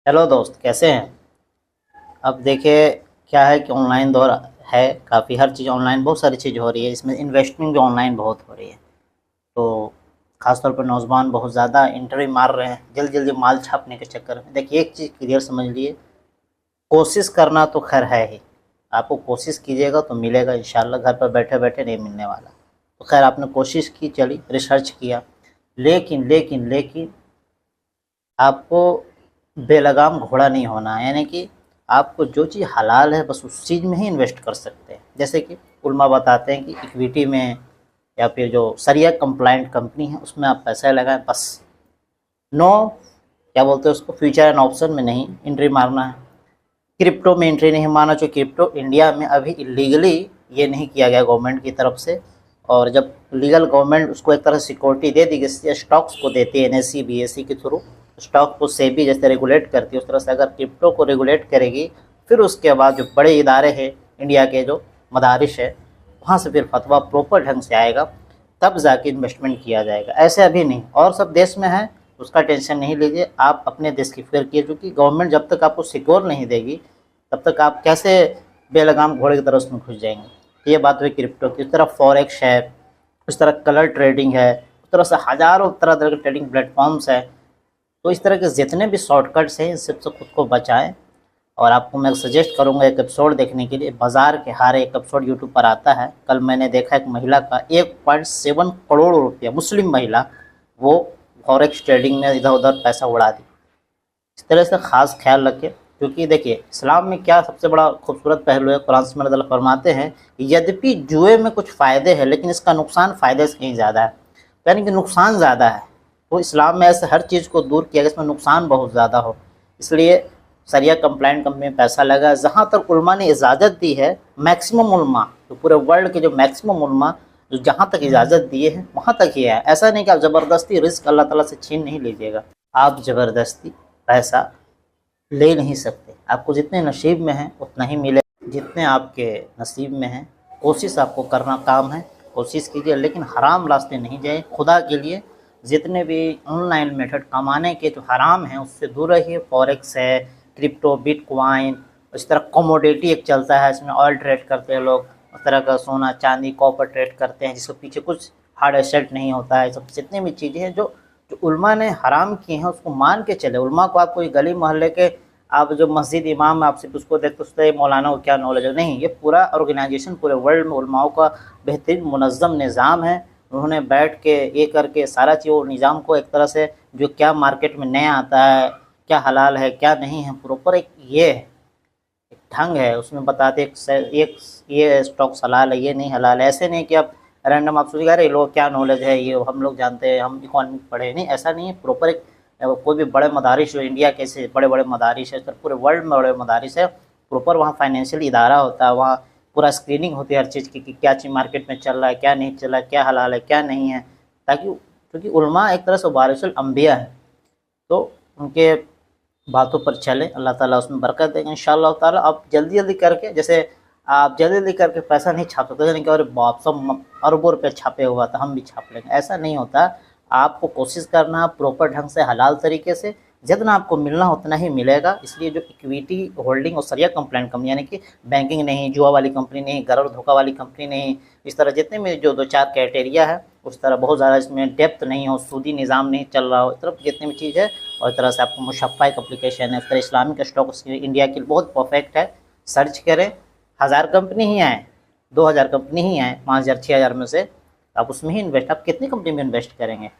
Hello दोस्त, कैसे हैं। अब देखिए, क्या है कि ऑनलाइन दौर है। काफ़ी हर चीज़ ऑनलाइन, बहुत सारी चीज़ हो रही है। इसमें इन्वेस्टमेंट भी ऑनलाइन बहुत हो रही है। तो ख़ासतौर पर नौजवान बहुत ज़्यादा इंटरव्यू मार रहे हैं जल्दी जल्दी माल छापने के चक्कर में। देखिए, एक चीज़ क्लियर समझ लिए, कोशिश करना तो खैर है ही। आपको कोशिश कीजिएगा तो मिलेगा इंशाल्लाह। घर पर बैठे बैठे नहीं मिलने वाला। तो खैर, आपने कोशिश की, चली रिसर्च किया, लेकिन लेकिन लेकिन आपको बेलगाम घोड़ा नहीं होना है। यानी कि आपको जो चीज़ हलाल है बस उस चीज़ में ही इन्वेस्ट कर सकते हैं। जैसे कि उलमा बताते हैं कि इक्विटी में या फिर जो सरिया कंप्लाइंट कंपनी है उसमें आप पैसा लगाएं बस। नो, क्या बोलते हैं उसको, फ्यूचर एंड ऑप्शन में नहीं एंट्री मारना है। क्रिप्टो में एंट्री नहीं मारना, जो क्रिप्टो इंडिया में अभी इलीगली ये नहीं किया गया गवर्नमेंट की तरफ से। और जब लीगल गवर्नमेंट उसको एक तरह से सिक्योरिटी दे दी, जैसे स्टॉक्स को देती है एनएससी बीएससी के थ्रू, स्टॉक को सेबी जैसे रेगुलेट करती है, उस तरह से अगर क्रिप्टो को रेगुलेट करेगी, फिर उसके बाद जो बड़े इदारे हैं इंडिया के, जो मदारिस है, वहाँ से फिर फतवा प्रॉपर ढंग से आएगा, तब जाके इन्वेस्टमेंट किया जाएगा। ऐसे अभी नहीं। और सब देश में है, उसका टेंशन नहीं लीजिए। आप अपने देश की फिक्र कीजिए, क्योंकि गवर्नमेंट जब तक आपको सिक्योर नहीं देगी तब तक आप कैसे बेलगाम घोड़े की तरह उसमें घुस जाएंगे। ये बात हुई क्रिप्टो की। उस तरह फॉरेक्स है, उस तरह कलर ट्रेडिंग है, उस तरह से हज़ारों तरह तरह के ट्रेडिंग प्लेटफॉर्म्स है। तो इस तरह के जितने भी शॉर्टकट्स हैं, इन सबसे खुद को बचाएं। और आपको मैं सजेस्ट करूंगा एक एपिसोड देखने के लिए। बाजार के हारे एक एपिसोड यूट्यूब पर आता है। कल मैंने देखा एक महिला का 1.7 करोड़ रुपया, मुस्लिम महिला, वो फॉरेक्स ट्रेडिंग में इधर उधर पैसा उड़ा दी। इस तरह से ख़ास ख्याल रखें, क्योंकि देखिए इस्लाम में क्या सबसे बड़ा खूबसूरत पहलू है। कुरान में अल्लाह फरमाते हैं कि यद्यपि जुए में कुछ फ़ायदे हैं, लेकिन इसका नुकसान फ़ायदे से कहीं ज़्यादा है। यानी कि नुकसान ज़्यादा है। तो इस्लाम में ऐसे हर चीज़ को दूर किया गया इसमें नुकसान बहुत ज़्यादा हो। इसलिए सरिया कंप्लाइंट कंपनी में पैसा लगा। जहाँ तक उलमा ने इजाज़त दी है, मैक्सिमम उलमा, तो पूरे वर्ल्ड के जो मैक्सिमम उलमा जो जहाँ तक इजाज़त दिए हैं वहाँ तक ही है। ऐसा नहीं कि आप ज़बरदस्ती रिस्क अल्लाह ताला से छीन नहीं लीजिएगा। आप ज़बरदस्ती पैसा ले नहीं सकते। आपको जितने नसीब में है उतना ही मिले, जितने आपके नसीब में है। कोशिश आपको करना काम है, कोशिश कीजिए, लेकिन हराम रास्ते नहीं जाए। खुदा के लिए जितने भी ऑनलाइन मेथड कमाने के जो हराम हैं उससे दूर रहिए। फॉरेक्स है, क्रिप्टो, बिटकॉइन, इस तरह कमोडिटी एक चलता है, इसमें ऑयल ट्रेड करते हैं लोग। उस तरह का सोना चांदी कॉपर ट्रेड करते हैं, जिसके पीछे कुछ हार्ड एसेट नहीं होता है। सब जितनी भी चीज़ें हैं जो जो उल्मा ने हराम की हैं उसको मान के चले। उल्मा को आप कोई गली मोहल्ले के, आप जो मस्जिद इमाम, आप सिर्फ उसको देखते उससे मौलाना को क्या नॉलेज है, नहीं। ये पूरा ऑर्गेनाइजेशन पूरे वर्ल्ड में उलमाओं का बेहतरीन मुनज़्ज़म निज़ाम है। उन्होंने बैठ के ये करके सारा चीज़, वो निज़ाम को एक तरह से, जो क्या मार्केट में नया आता है, क्या हलाल है क्या नहीं है, प्रॉपर एक ये है, एक ढंग है। उसमें बताते एक ये स्टॉक हलाल है, ये नहीं हलाल है। ऐसे नहीं कि आप रैंडम आप सोचिएगा अरे लोग क्या नॉलेज है, ये हम लोग जानते हैं, हम इकोनॉमिक पढ़े नहीं, ऐसा नहीं है। प्रॉपर एक कोई भी बड़े मदारिस, जो इंडिया के ऐसे बड़े बड़े मदारिस है, तो पूरे वर्ल्ड में बड़े मदारिस है, प्रॉपर वहाँ फाइनेंशियल इदारा होता है, वहाँ पूरा स्क्रीनिंग होती है हर चीज़ की कि क्या चीज़ मार्केट में चल रहा है, क्या नहीं चल रहा है, क्या हलाल है क्या नहीं है। ताकि, क्योंकि उलमा एक तरह से वारिसुल अंबिया है, तो उनके बातों पर चले, अल्लाह ताला उसमें बरकत देगा इंशाअल्लाह ताला। आप जल्दी जल्दी करके, जैसे आप जल्दी जल्दी करके पैसा नहीं छाप सकते, नहीं कि अरे बाप सब अरबों रुपये छापे हुआ था हम भी छाप लेंगे, ऐसा नहीं होता। आपको कोशिश करना प्रॉपर ढंग से हलाल तरीके से, जितना आपको मिलना उतना ही मिलेगा। इसलिए जो इक्विटी होल्डिंग और सरिया कंप्लाइंट कंपनी, यानी कि बैंकिंग नहीं, जुआ वाली कंपनी नहीं, गरर धोखा वाली कंपनी नहीं, इस तरह जितने में जो दो चार क्राइटेरिया है, उस तरह बहुत ज़्यादा इसमें डेप्थ नहीं हो, सूदी निज़ाम नहीं चल रहा हो, इस तरफ जितनी भी चीज़ है। और इस तरह से आपको मुशफ़्फ़ा एक एप्लीकेशन है, इस तरह इस्लामिक स्टॉक इंडिया की बहुत परफेक्ट है। सर्च करें, 1000 कंपनी ही आए, 2000 कंपनी ही आए, 5000 6000 में से आप उसमें ही इन्वेस्ट, आप कितनी कंपनी में इन्वेस्ट करेंगे,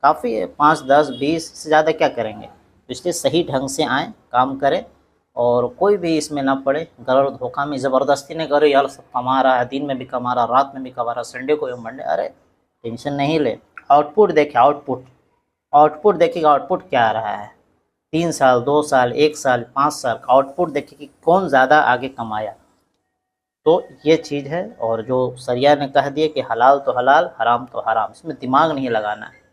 काफ़ी है। 5 10 20 से ज़्यादा क्या करेंगे। तो इसलिए सही ढंग से आएँ, काम करें, और कोई भी इसमें ना पड़े, गलत धोखा में ज़बरदस्ती नहीं करे। यार सब कमा रहा है, दिन में भी कमा रहा, रात में भी कमा रहा, संडे को भी मंडे, अरे टेंशन नहीं ले। आउटपुट देखे, आउटपुट आउटपुट देखिएगा, आउटपुट क्या आ रहा है। 3 साल 2 साल 1 साल 5 साल का आउटपुट देखिए कि कौन ज़्यादा आगे कमाया। तो ये चीज़ है। और जो सरिया ने कह दिया कि हलाल तो हलाल, हराम तो हराम, इसमें दिमाग नहीं लगाना है।